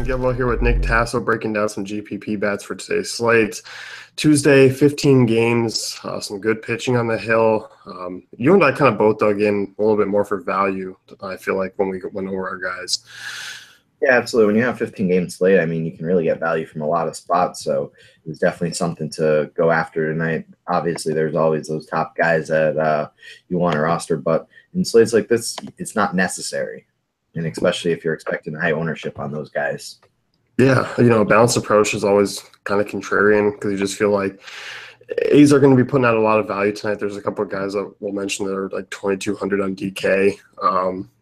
and Gilbo here with Nick Tasso breaking down some GPP bets for today's slate. Tuesday, 15 games, some good pitching on the hill. You and I kind of both dug in a little bit more for value, I feel like, when we went over our guys. Yeah, absolutely. When you have 15 games slate, I mean, you can really get value from a lot of spots. So it was definitely something to go after tonight. Obviously, there's always those top guys that you want to roster, but in slates like this, it's not necessary, and especially if you're expecting high ownership on those guys. Yeah, a balanced approach is always kind of contrarian because you just feel like A's are going to be putting out a lot of value tonight. There's a couple of guys that we'll mention that are like 2,200 on DK,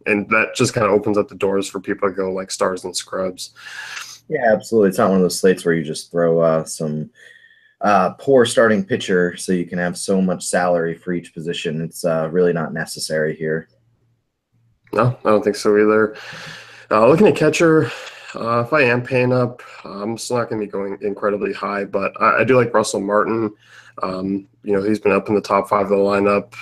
and that just kind of opens up the doors for people to go like stars and scrubs. Yeah, absolutely. It's not one of those slates where you just throw some poor starting pitcher so you can have so much salary for each position. It's really not necessary here. No, I don't think so either. Looking at catcher, if I am paying up, I'm still not going to be going incredibly high, but I do like Russell Martin. He's been up in the top 5 of the lineup,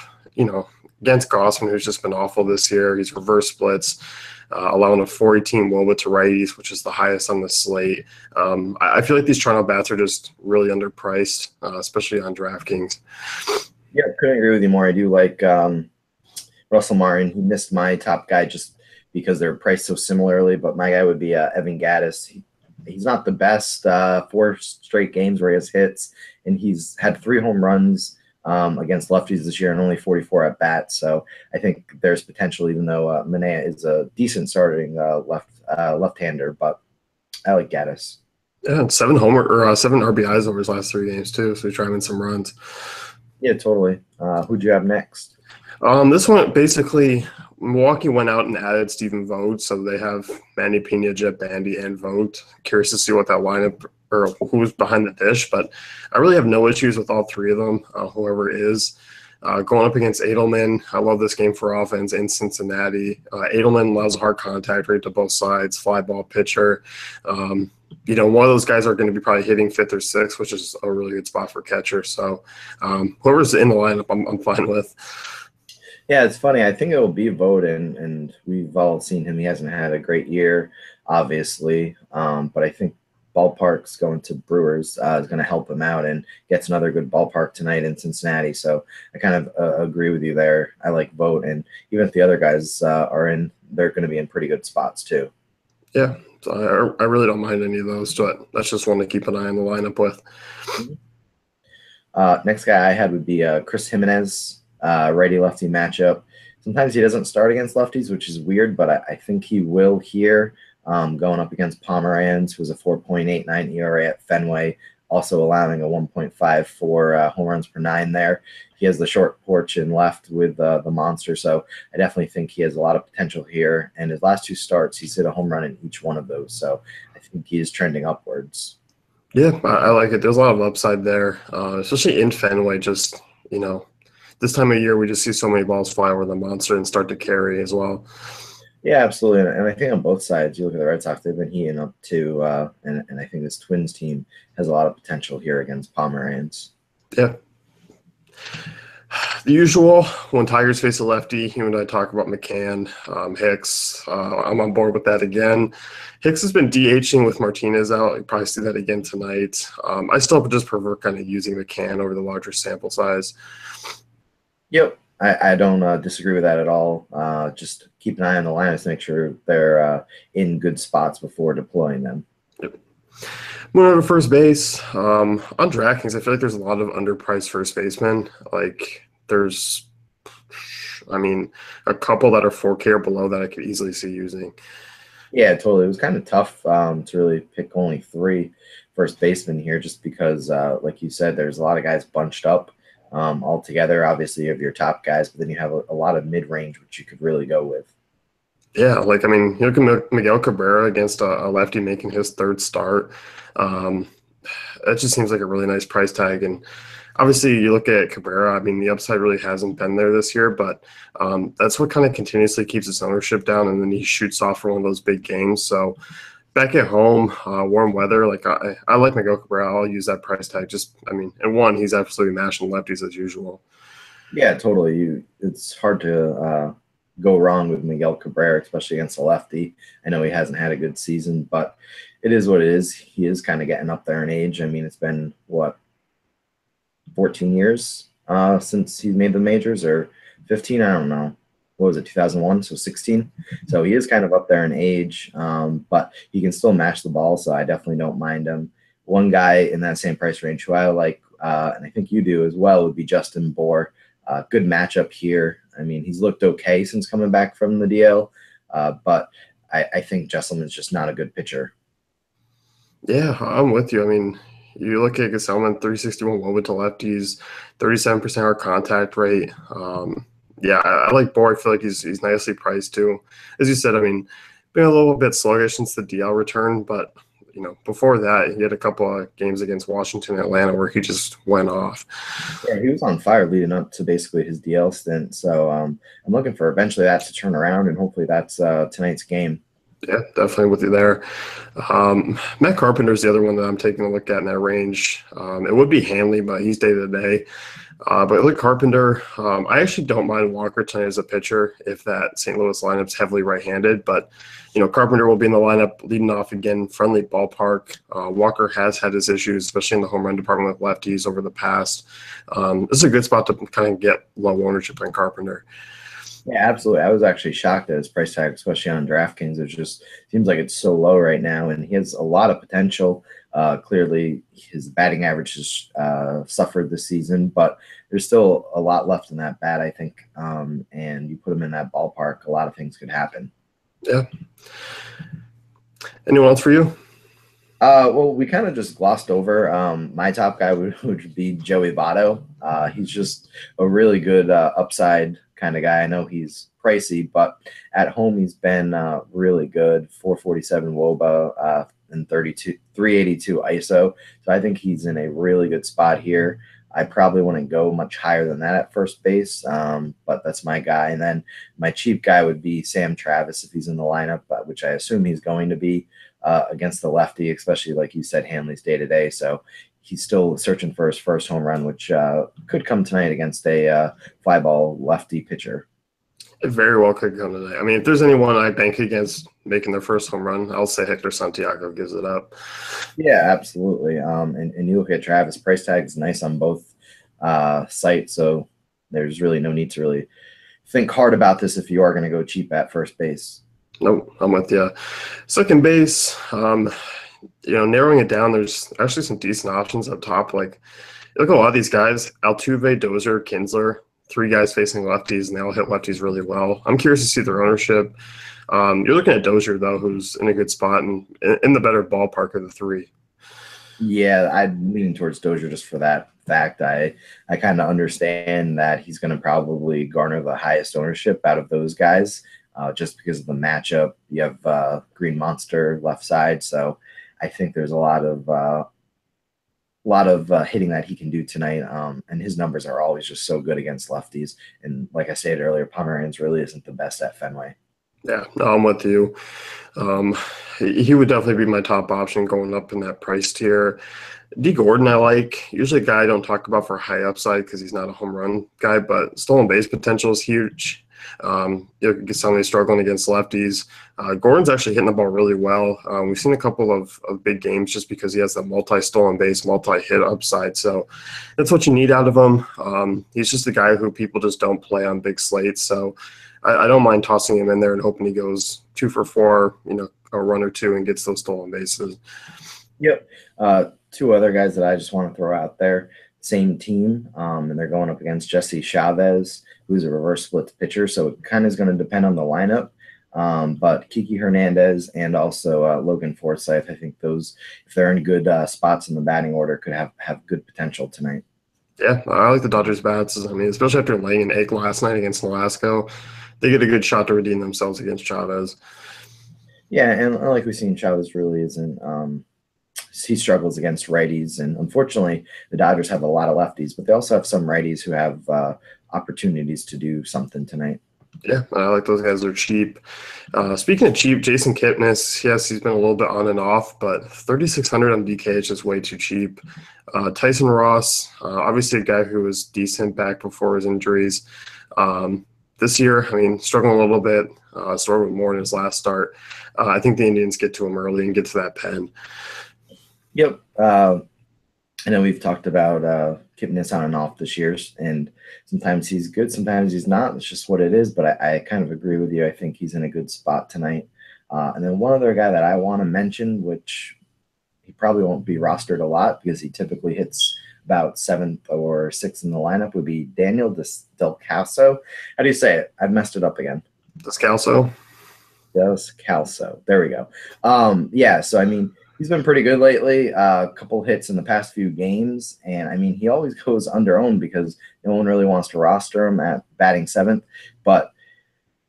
against Gossman, who's just been awful this year. He's reverse splits, allowing a 418 WOBA to righties, which is the highest on the slate. I feel like these Toronto bats are just really underpriced, especially on DraftKings. Yeah, couldn't agree with you more. I do like Russell Martin. He missed my top guy just because they're priced so similarly, but my guy would be Evan Gattis. He's not the best. 4 straight games where he has hits, and he's had 3 home runs against lefties this year and only 44 at bat. So I think there's potential, even though Manaea is a decent starting left-hander, but I like Gattis. Yeah, 7 RBIs over his last 3 games too, so he's driving some runs. Yeah, totally. Who'd you have next? This one, basically, Milwaukee went out and added Stephen Vogt, so they have Manny Pena, Jet Bandy, and Vogt. Curious to see what that lineup or who's behind the dish, but I really have no issues with all 3 of them, whoever it is. Going up against Edelman, I love this game for offense in Cincinnati. Edelman allows hard contact rate to both sides, fly ball pitcher. One of those guys are going to be probably hitting 5th or 6th, which is a really good spot for catcher. So whoever's in the lineup, I'm fine with. Yeah, it's funny. I think it will be Vogt, and we've all seen him. He hasn't had a great year, obviously, but I think ballpark's going to Brewers is going to help him out and gets another good ballpark tonight in Cincinnati. So I kind of agree with you there. I like Vogt, and even if the other guys are in, they're going to be in pretty good spots too. Yeah, so I really don't mind any of those, but that's just one to keep an eye on the lineup with. Next guy I had would be Chris Jimenez. Righty-lefty matchup. Sometimes he doesn't start against lefties, which is weird, but I think he will here, going up against Pomeranz, who's a 4.89 ERA at Fenway, also allowing a 1.54 home runs per 9 there. He has the short porch in left with the monster, so I definitely think he has a lot of potential here. And his last 2 starts, he's hit a home run in each one of those, so I think he is trending upwards. Yeah, I like it. There's a lot of upside there, especially in Fenway, just, this time of year, we just see so many balls fly over the monster and start to carry as well. Yeah, absolutely. And I think on both sides, you look at the Red Sox, they've been heating up too. And I think this Twins team has a lot of potential here against Pomeranz. Yeah. The usual, when Tigers face a lefty, you and I talk about McCann, Hicks. I'm on board with that again. Hicks has been DHing with Martinez out. You probably see that again tonight. I still just prefer kind of using McCann over the larger sample size. Yep, I don't disagree with that at all. Just keep an eye on the lineups to make sure they're in good spots before deploying them. Yep. Moving on to first base. On DraftKings, I feel like there's a lot of underpriced first basemen. Like there's, a couple that are 4K or below that I could easily see using. Yeah, totally. It was kind of tough to really pick only 3 first basemen here just because, like you said, there's a lot of guys bunched up. Altogether, obviously you have your top guys, but then you have a lot of mid-range, which you could really go with. Yeah, look at Miguel Cabrera against a lefty making his 3rd start. That just seems like a really nice price tag. And obviously you look at Cabrera, the upside really hasn't been there this year, but that's what kind of continuously keeps his ownership down, and then he shoots off for one of those big games. So back at home, warm weather, I like Miguel Cabrera. I'll use that price tag. And one, he's absolutely mashing lefties as usual. Yeah, totally. It's hard to go wrong with Miguel Cabrera, especially against a lefty. I know he hasn't had a good season, but it is what it is. He is kind of getting up there in age. I mean, it's been, what, 14 years since he's made the majors, or 15, I don't know. What was it, 2001? So 16. So he is kind of up there in age, but he can still mash the ball, so I definitely don't mind him. One guy in that same price range who I like, and I think you do as well, would be Justin Bohr. Good matchup here. I mean, he's looked okay since coming back from the DL, but I think Jesselman's just not a good pitcher. Yeah, I'm with you. I mean, you look at Gesellman, 361 woba to lefties, 37% hard contact rate. Yeah, I like Bohr. I feel like he's nicely priced too. As you said, I mean, been a little bit sluggish since the DL return, but before that, he had a couple of games against Washington and Atlanta where he just went off. Yeah, he was on fire leading up to basically his DL stint. So I'm looking for eventually that to turn around, and hopefully that's tonight's game. Yeah, definitely with you there. Matt Carpenter is the other one that I'm taking a look at in that range. It would be Hanley, but he's day to day. But look, Carpenter, I actually don't mind Walker tonight as a pitcher if that St. Louis lineup's heavily right-handed. But, Carpenter will be in the lineup leading off again, friendly ballpark. Walker has had his issues, especially in the home run department with lefties over the past. This is a good spot to kind of get low ownership on Carpenter. Yeah, absolutely. I was actually shocked at his price tag, especially on DraftKings. It just seems like it's so low right now, and he has a lot of potential. Clearly, his batting average has suffered this season, but there's still a lot left in that bat, I think. And you put him in that ballpark, a lot of things could happen. Yeah. Anyone else for you? Well, we kind of just glossed over. My top guy would be Joey Votto. He's just a really good upside kind of guy. I know he's pricey, but at home he's been really good. 447 WOBA and 382 ISO. So I think he's in a really good spot here. I probably wouldn't go much higher than that at first base, but that's my guy. And then my cheap guy would be Sam Travis if he's in the lineup, which I assume he's going to be against the lefty, especially like you said, Hanley's day to day. So he's still searching for his first home run, which could come tonight against a fly ball lefty pitcher. It very well could come today. I mean, if there's anyone I bank against making their first home run, I'll say Hector Santiago gives it up. Yeah, absolutely. And you look at Travis, price tag is nice on both sites, so there's really no need to really think hard about this if you are going to go cheap at first base. Nope, I'm with you. Second base, narrowing it down, there's actually some decent options up top. Like, look at a lot of these guys, Altuve, Dozier, Kinsler, three guys facing lefties, and they all hit lefties really well. I'm curious to see their ownership. You're looking at Dozier, though, who's in a good spot and in the better ballpark of the three. Yeah, I'm leaning towards Dozier just for that fact. I kind of understand that he's going to probably garner the highest ownership out of those guys just because of the matchup. You have Green Monster left side, so I think there's a lot of hitting that he can do tonight, and his numbers are always just so good against lefties. And like I said earlier, Pomeranz really isn't the best at Fenway. Yeah, no, I'm with you. He would definitely be my top option going up in that price tier. D. Gordon, I like. Usually a guy I don't talk about for high upside because he's not a home run guy, but stolen base potential is huge. You get somebody struggling against lefties. Gordon's actually hitting the ball really well. We've seen a couple of big games just because he has that multi-stolen base, multi-hit upside. So that's what you need out of him. He's just a guy who people just don't play on big slates. So I don't mind tossing him in there and hoping he goes 2 for 4, a run or two and gets those stolen bases. Yep. Two other guys that I just want to throw out there, same team, and they're going up against Jesse Chavez, who's a reverse split pitcher. So it kind of is going to depend on the lineup. But Kiki Hernandez and also Logan Forsythe, I think those, if they're in good spots in the batting order, could have good potential tonight. Yeah, I like the Dodgers bats. I mean, especially after laying an egg last night against Nolasco, they get a good shot to redeem themselves against Chavez. Yeah, and like we've seen, Chavez really isn't he struggles against righties, and unfortunately the Dodgers have a lot of lefties, but they also have some righties who have opportunities to do something tonight. Yeah, I like those guys. They're cheap. Speaking of cheap, Jason Kipnis, yes, he's been a little bit on and off, but 3,600 on DK is way too cheap. Tyson Ross, obviously a guy who was decent back before his injuries. this year, I mean, struggling a little bit, struggled more in his last start. I think the Indians get to him early and get to that pen. Yep. I know we've talked about Kipnis on and off this year, and sometimes he's good, sometimes he's not. It's just what it is, but I kind of agree with you. I think he's in a good spot tonight. And then one other guy that I want to mention, which he probably won't be rostered a lot because he typically hits about 7th or 6th in the lineup, would be Daniel Descalso. How do you say it? I've messed it up again. Descalso? Descalso. There we go. Yeah, so I mean, he's been pretty good lately. A couple hits in the past few games, and I mean, he always goes under-owned because no one really wants to roster him at batting 7th. But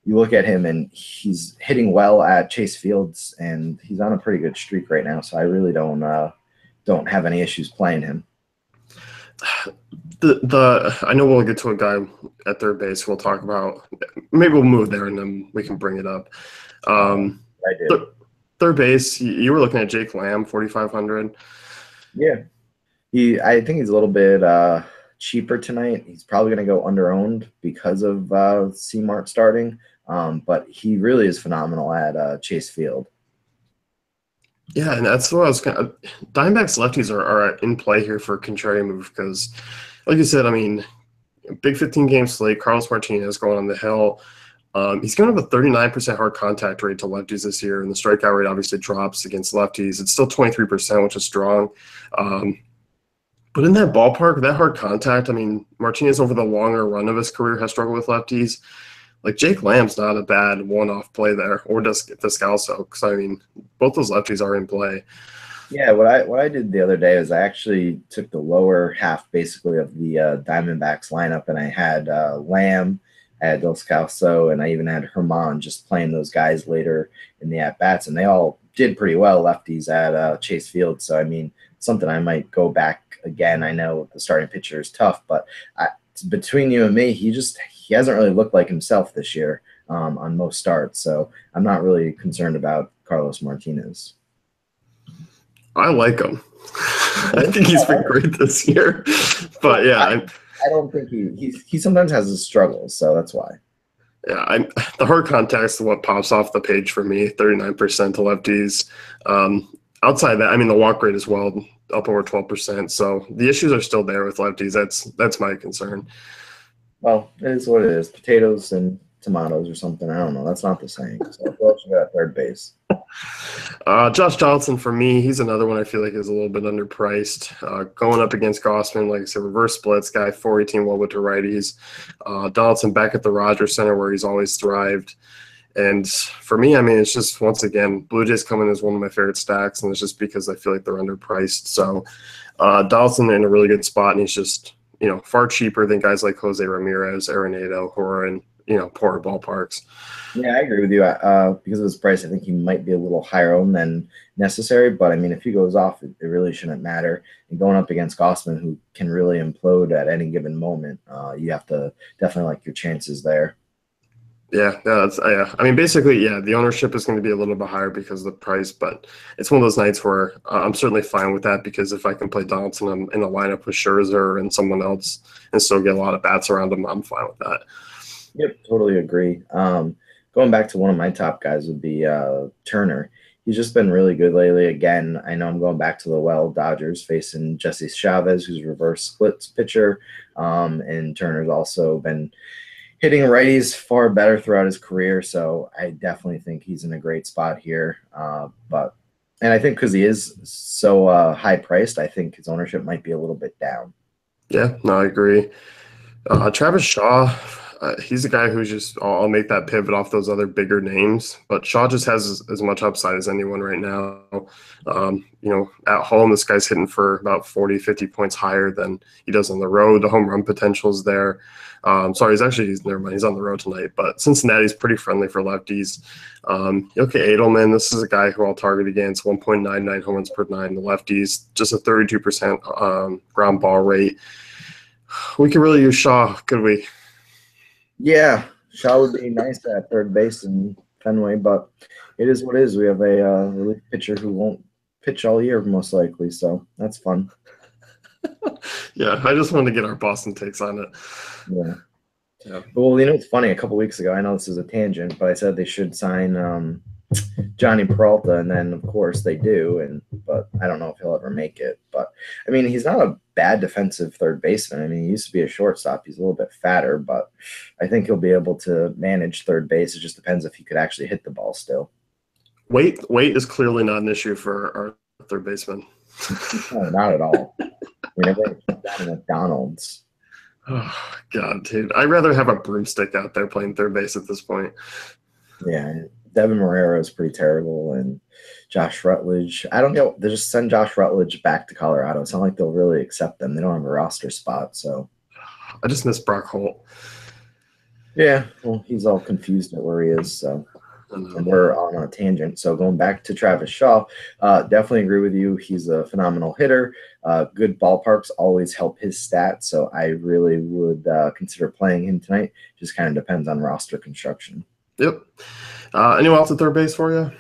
you look at him, and he's hitting well at Chase Fields, and he's on a pretty good streak right now. So I really don't have any issues playing him. I know we'll get to a guy at third base we'll talk about. Maybe we'll move there and then we can bring it up. I did. Third base, you were looking at Jake Lamb, 4,500. Yeah, I think he's a little bit cheaper tonight. He's probably going to go under-owned because of C-Mart starting, but he really is phenomenal at Chase Field. Yeah, and that's what I was kind of – Diamondbacks lefties are in play here for a contrarian move because, like you said, I mean, big 15-game slate, Carlos Martinez going on the hill. He's going to have a 39% hard contact rate to lefties this year, and the strikeout rate obviously drops against lefties. It's still 23%, which is strong. But in that ballpark, that hard contact, I mean, Martinez over the longer run of his career has struggled with lefties. Like, Jake Lamb's not a bad one-off play there, or Descalso, because, I mean, both those lefties are in play. Yeah, what I did the other day is I actually took the lower half, basically, of the Diamondbacks lineup, and I had Lamb, I had Descalso, and I even had Herman just playing those guys later in the at-bats, and they all did pretty well, lefties at Chase Field. So, I mean, something I might go back again. I know the starting pitcher is tough, but between you and me, he hasn't really looked like himself this year on most starts. So I'm not really concerned about Carlos Martinez. I like him. I think he's been great this year. But, yeah. I don't think he sometimes has his struggles, so that's why. Yeah, the hard contact's what pops off the page for me, 39% to lefties. Outside that, I mean, the walk rate as well, up over 12%. So the issues are still there with lefties. That's my concern. Well, it is what it is. Potatoes and tomatoes or something. I don't know. That's not the same. So who else you got at third base? Josh Donaldson, for me, he's another one I feel like is a little bit underpriced. Going up against Gossman, like I said, reverse splits guy, 418 wOBA to righties. Donaldson back at the Rogers Center where he's always thrived. And for me, I mean, it's just, once again, Blue Jays coming as one of my favorite stacks, and it's just because I feel like they're underpriced. So Donaldson in a really good spot, and he's just, far cheaper than guys like Jose Ramirez, Arenado, who are in, poor ballparks. Yeah, I agree with you. Because of his price, I think he might be a little higher owned than necessary. But, I mean, if he goes off, it really shouldn't matter. And going up against Gossman, who can really implode at any given moment, you have to definitely like your chances there. Yeah, I mean, basically, yeah, the ownership is going to be a little bit higher because of the price, but it's one of those nights where I'm certainly fine with that because if I can play Donaldson in a lineup with Scherzer and someone else and still get a lot of bats around him, I'm fine with that. Yep, totally agree. Going back to one of my top guys would be Turner. He's just been really good lately. Again, I know I'm going back to the Dodgers facing Jesse Chavez, who's a reverse splits pitcher, and Turner's also been hitting righties far better throughout his career, so I definitely think he's in a great spot here. And I think because he is so high priced, I think his ownership might be a little bit down. Yeah, no, I agree. Travis Shaw, he's a guy who's just, I'll make that pivot off those other bigger names, but Shaw just has as much upside as anyone right now. At home, this guy's hitting for about 40, 50 points higher than he does on the road. The home run potential is there. Never mind, he's on the road tonight, but Cincinnati's pretty friendly for lefties. Okay, Edelman, this is a guy who I'll target against, 1.99 home runs per nine. The lefties, just a 32% ground ball rate. We could really use Shaw, could we? Yeah, Shaw would be nice at third base in Fenway, but it is what it is. We have a relief pitcher who won't pitch all year, most likely, so that's fun. Yeah, I just wanted to get our Boston takes on it. Yeah, Yeah. Well, it's funny. A couple weeks ago, I know this is a tangent, but I said they should sign Johnny Peralta, and then of course they do. But I don't know if he'll ever make it. But I mean, he's not a bad defensive third baseman. I mean, he used to be a shortstop. He's a little bit fatter, but I think he'll be able to manage third base. It just depends if he could actually hit the ball still. Weight is clearly not an issue for our third baseman. No, not at all. I mean, everyone kept down in McDonald's. Oh, God, dude. I'd rather have a broomstick out there playing third base at this point. Yeah, Devin Marrero is pretty terrible, and Josh Rutledge. I don't know. They just send Josh Rutledge back to Colorado. It's not like they'll really accept them. They don't have a roster spot, so. I just miss Brock Holt. Yeah, well, he's all confused at where he is, so. And we're on a tangent. So going back to Travis Shaw, definitely agree with you. He's a phenomenal hitter. Good ballparks always help his stats, so I really would consider playing him tonight. Just kind of depends on roster construction. Yep. Anyone else at third base for you?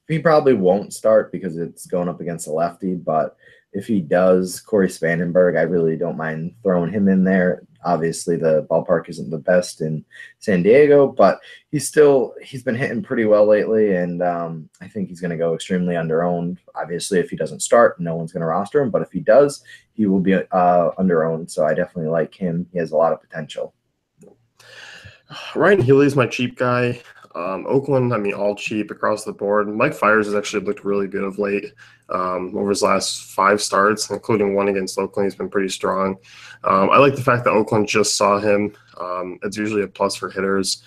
He probably won't start because it's going up against a lefty, but if he does, Corey Spangenberg, I really don't mind throwing him in there. Obviously, the ballpark isn't the best in San Diego, but he's been hitting pretty well lately, and I think he's going to go extremely underowned. Obviously, if he doesn't start, no one's going to roster him, but if he does, he will be underowned, so I definitely like him. He has a lot of potential. Ryan Healy's my cheap guy. Oakland, I mean, all cheap across the board. Mike Fiers has actually looked really good of late. Over his last 5 starts, including one against Oakland, he's been pretty strong. I like the fact that Oakland just saw him. It's usually a plus for hitters.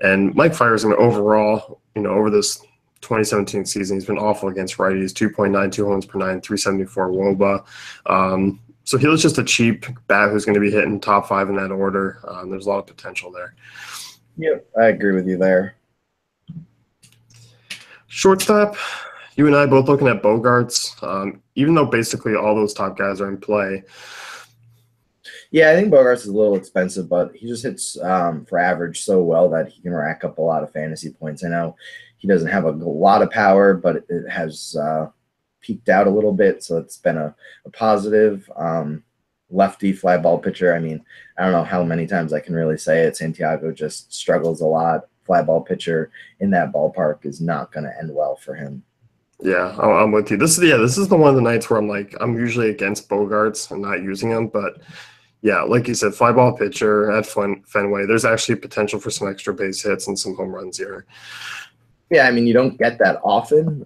And Mike Fiers, I mean, overall, over this 2017 season, he's been awful against righties, 2.92 homers per 9, 374 WOBA. So he was just a cheap bat who's going to be hitting top 5 in that order. There's a lot of potential there. Yep, I agree with you there. Shortstop, you and I both looking at Bogarts, even though basically all those top guys are in play. Yeah, I think Bogarts is a little expensive, but he just hits for average so well that he can rack up a lot of fantasy points. I know he doesn't have a lot of power, but it has peaked out a little bit, so it's been a positive. Lefty fly ball pitcher. I mean, I don't know how many times I can really say it. Santiago just struggles a lot. Fly ball pitcher in that ballpark is not going to end well for him. Yeah, I'm with you. This is the one of the nights where I'm usually against Bogarts and not using him, but yeah, like you said, fly ball pitcher at Fenway. There's actually potential for some extra base hits and some home runs here. Yeah, I mean, you don't get that often.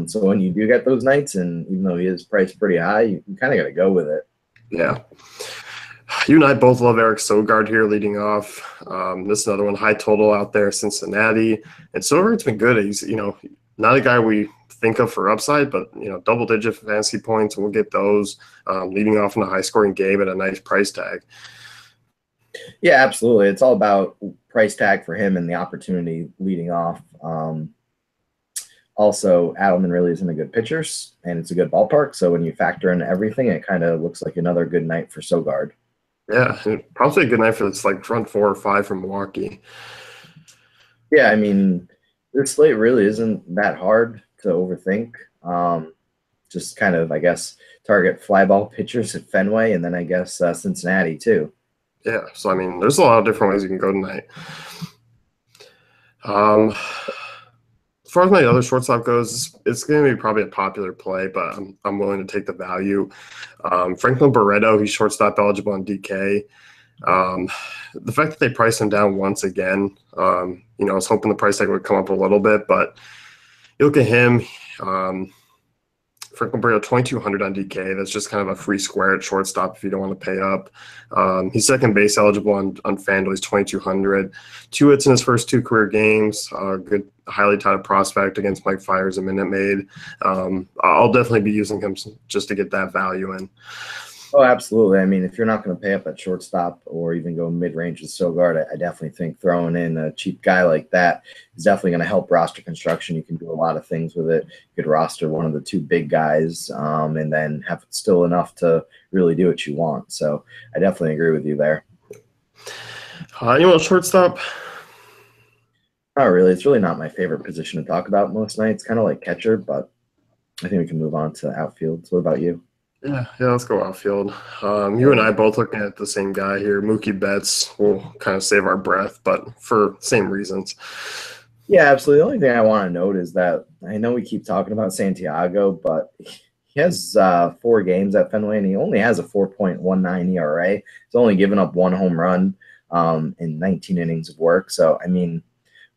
So when you do get those nights, and even though he is priced pretty high, you kind of got to go with it. Yeah. You and I both love Eric Sogard here leading off. This is another one, high total out there, Cincinnati. And Sogard's been good. He's, not a guy we think of for upside, but, double-digit fantasy points, and we'll get those leading off in a high-scoring game at a nice price tag. Yeah, absolutely. It's all about price tag for him and the opportunity leading off. Also, Adelman really isn't a good pitcher, and it's a good ballpark. So when you factor in everything, it kind of looks like another good night for Sogard. Yeah, probably a good night for this front 4 or 5 from Milwaukee. Yeah, I mean, this slate really isn't that hard to overthink. Just kind of, I guess, target fly ball pitchers at Fenway, and then I guess Cincinnati too. Yeah, so I mean, there's a lot of different ways you can go tonight. As far as my other shortstop goes, it's going to be probably a popular play, but I'm willing to take the value. Franklin Barreto, he's shortstop eligible on DK. The fact that they priced him down once again, I was hoping the price tag would come up a little bit, but you look at him, Franklin Barreto, 2,200 on DK. That's just kind of a free square at shortstop if you don't want to pay up. He's second base eligible on FanDuel. He's 2,200. 2 hits in his first 2 career games. Good, highly touted prospect against Mike Fiers, a Minute Maid. I'll definitely be using him just to get that value in. Oh, absolutely. I mean, if you're not going to pay up at shortstop or even go mid-range with Sogard, I definitely think throwing in a cheap guy like that is definitely going to help roster construction. You can do a lot of things with it. You could roster one of the 2 big guys and then have still enough to really do what you want. So I definitely agree with you there. Anyone else shortstop? Not really. It's really not my favorite position to talk about most nights. Kind of like catcher, but I think we can move on to outfield. So what about you? Yeah, let's go outfield. You and I both looking at the same guy here. Mookie Betts will kind of save our breath, but for same reasons. Yeah, absolutely. The only thing I want to note is that I know we keep talking about Santiago, but he has 4 games at Fenway, and he only has a 4.19 ERA. He's only given up 1 home run in 19 innings of work. So, I mean,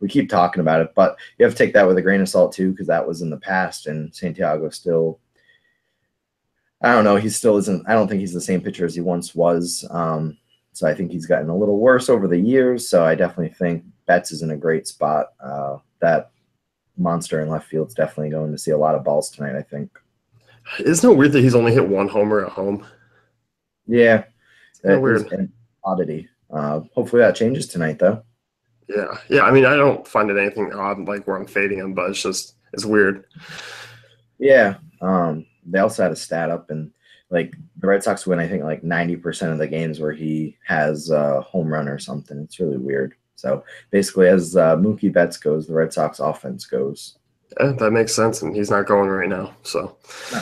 we keep talking about it, but you have to take that with a grain of salt too, because that was in the past, and Santiago still, I don't know, he still isn't. I don't think he's the same pitcher as he once was. So I think he's gotten a little worse over the years. So I definitely think Betts is in a great spot. That monster in left field is definitely going to see a lot of balls tonight, I think. Isn't it weird that he's only hit one homer at home? Yeah, It's kind of that is weird. an oddity. Hopefully that changes tonight, though. Yeah. I mean, I don't find it anything odd like where I'm fading him, but it's weird. Yeah. They also had a stat up, and like the Red Sox win, I think like 90% of the games where he has a home run or something. It's really weird. So basically, as Mookie Betts goes, the Red Sox offense goes. Yeah, that makes sense, and he's not going right now. So, No,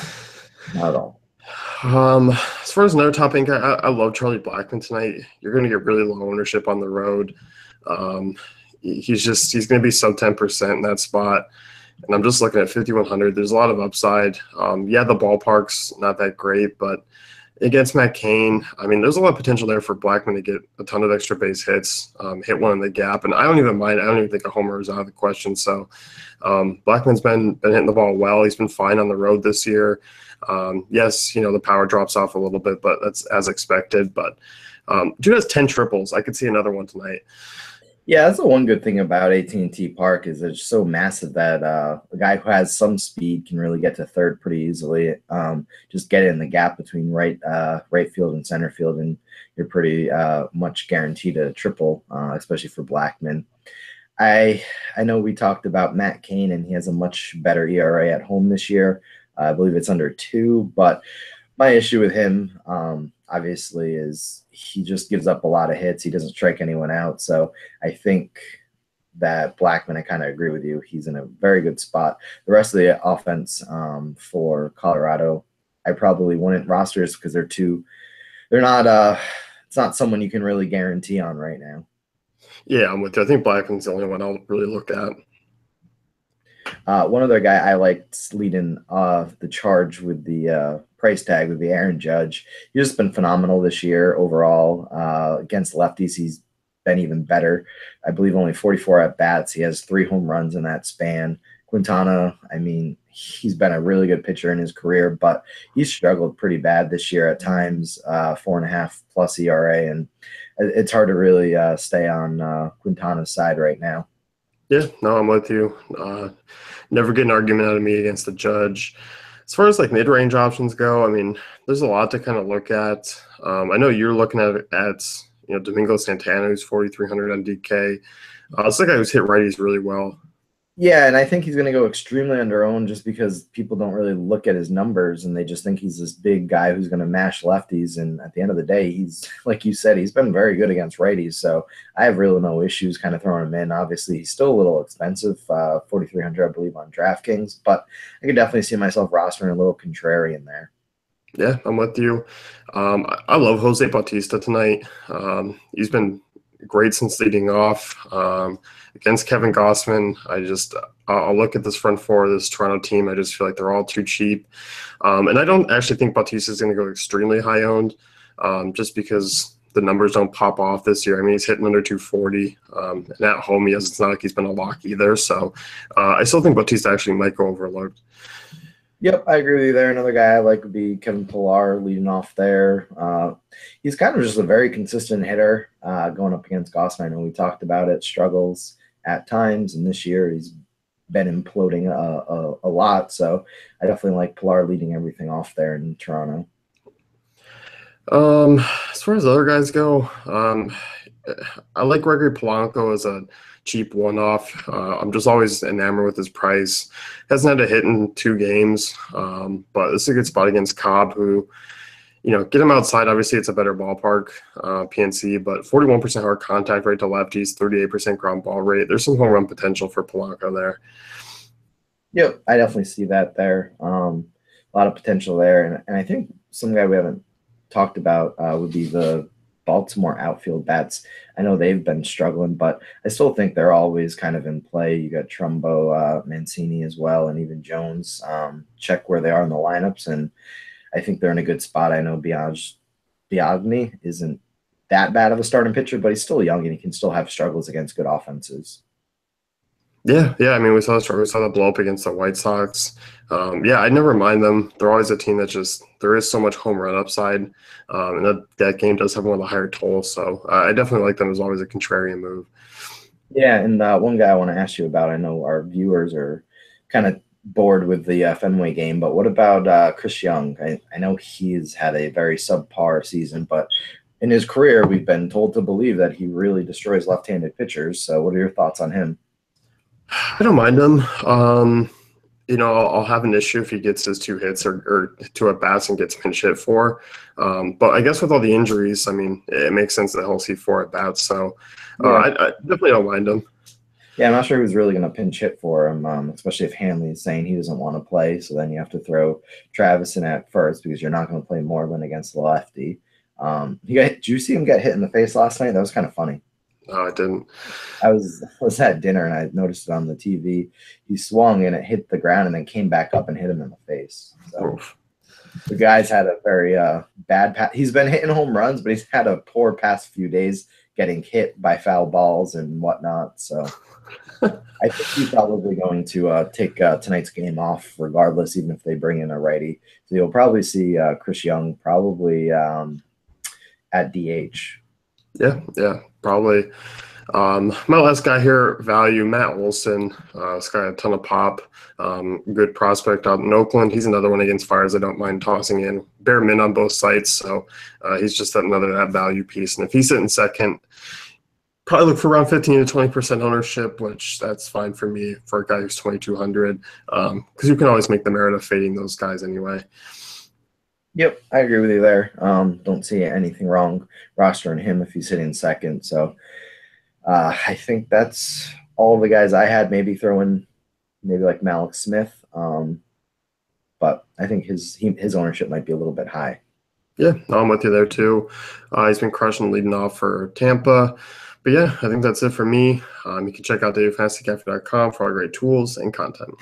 not at all. as far as another topic, I love Charlie Blackmon tonight. You're going to get really low ownership on the road. Um, he's going to be sub 10% in that spot. And I'm just looking at 5,100. There's a lot of upside. Yeah, the ballpark's not that great, but against Matt Cain, I mean, there's a lot of potential there for Blackmon to get a ton of extra base hits, hit one in the gap, and I don't even mind. I don't even think a homer is out of the question. So Blackman's been hitting the ball well. He's been fine on the road this year. Yes, the power drops off a little bit, but that's as expected. But dude has 10 triples. I could see another one tonight. Yeah, that's the one good thing about AT&T Park is it's so massive that a guy who has some speed can really get to third pretty easily. Just get it in the gap between right field and center field, and you're pretty much guaranteed a triple, especially for Blackmon. I know we talked about Matt Cain, and he has a much better ERA at home this year. I believe it's under 2, but my issue with him, obviously, is he just gives up a lot of hits. He doesn't strike anyone out. So I think that Blackmon, I kind of agree with you. He's in a very good spot. The rest of the offense for Colorado, I probably wouldn't rosters because they're not, it's not someone you can really guarantee on right now. Yeah, I'm with you. I think Blackman's the only one I'll really look at. One other guy I liked leading the charge with the price tag would be Aaron Judge. He's just been phenomenal this year overall. Against lefties, he's been even better. I believe only 44 at bats. He has 3 home runs in that span. Quintana, I mean, he's been a really good pitcher in his career, but he's struggled pretty bad this year at times, 4.5 plus ERA, and it's hard to really stay on Quintana's side right now. Yeah, no, I'm with you. Never get an argument out of me against the Judge. As far as like mid-range options go, I mean, there's a lot to kind of look at. I know you're looking at Domingo Santana, who's 4,300 on DK. It's the guy who's hit righties really well. Yeah, and I think he's going to go extremely underowned just because people don't really look at his numbers and they just think he's this big guy who's going to mash lefties. And at the end of the day, he's, like you said, he's been very good against righties. So I have really no issues kind of throwing him in. Obviously, he's still a little expensive, 4,300, I believe, on DraftKings, but I could definitely see myself rostering a little contrarian there. Yeah, I'm with you. I love Jose Bautista tonight. He's been great since leading off. Against Kevin Gossman, I'll look at this front four of this Toronto team. I just feel like they're all too cheap. And I don't actually think Bautista is going to go extremely high owned just because the numbers don't pop off this year. I mean, he's hitting under 240. And at home, it's not like he's been a lock either. So I still think Bautista actually might go overlooked. Yep, I agree with you there. Another guy I like would be Kevin Pillar leading off there. He's kind of just a very consistent hitter going up against Gossman. I know we talked about it, struggles at times, and this year he's been imploding a lot. So I definitely like Pillar leading everything off there in Toronto. As far as other guys go, I like Gregory Polanco as a cheap one-off. I'm just always enamored with his price. Hasn't had a hit in 2 games, but this is a good spot against Cobb, who, get him outside. Obviously, it's a better ballpark, PNC, but 41% hard contact rate to lefties, 38% ground ball rate. There's some home run potential for Polanco there. Yep, I definitely see that there. a lot of potential there. And I think some guy we haven't talked about would be the Baltimore outfield bats. I know they've been struggling, but I still think they're always kind of in play. You got Trumbo, Mancini as well, and even Jones. Check where they are in the lineups, and I think they're in a good spot. I know Biagni isn't that bad of a starting pitcher, but he's still young and he can still have struggles against good offenses. Yeah. I mean, we saw the blow up against the White Sox. Yeah, I never mind them. They're always a team that just there is so much home run upside, and that game does have one of the higher totals. So I definitely like them as always a contrarian move. Yeah, and one guy I want to ask you about, I know our viewers are kind of bored with the Fenway game, but what about Chris Young? I know he's had a very subpar season, but in his career, we've been told to believe that he really destroys left-handed pitchers. So what are your thoughts on him? I don't mind him. I'll have an issue if he gets his 2 hits or 2 at-bats and gets pinch hit for. But I guess with all the injuries, I mean, it makes sense that he'll see 4 at-bats. So Yeah. I definitely don't mind him. Yeah, I'm not sure who's really going to pinch hit for him, especially if Hanley's saying he doesn't want to play. So then you have to throw Travis in at first because you're not going to play Moreland against the lefty. Did you see him get hit in the face last night? That was kind of funny. No, I didn't. I was at dinner and I noticed it on the TV. He swung and it hit the ground and then came back up and hit him in the face. So Oof. the guy's had a very bad he's been hitting home runs, but he's had a poor past few days getting hit by foul balls and whatnot. So I think he's probably going to take tonight's game off regardless, even if they bring in a righty. So you'll probably see Chris Young probably at DH. Yeah, probably. My last guy here, value, Matt Olson. This guy had a ton of pop. Good prospect out in Oakland. He's another one against Fires I don't mind tossing in. Bare min on both sites, so he's just that value piece. And if he's sitting second, probably look for around 15 to 20% ownership, which that's fine for me for a guy who's 2,200, because you can always make the merit of fading those guys anyway. Yep, I agree with you there. Don't see anything wrong rostering him if he's hitting second. So I think that's all the guys I had. Maybe throw in maybe like Malik Smith, but I think his ownership might be a little bit high. Yeah, I'm with you there too. He's been crushing leading off for Tampa. But yeah, I think that's it for me. You can check out DaveFantasyCafe.com for all great tools and content.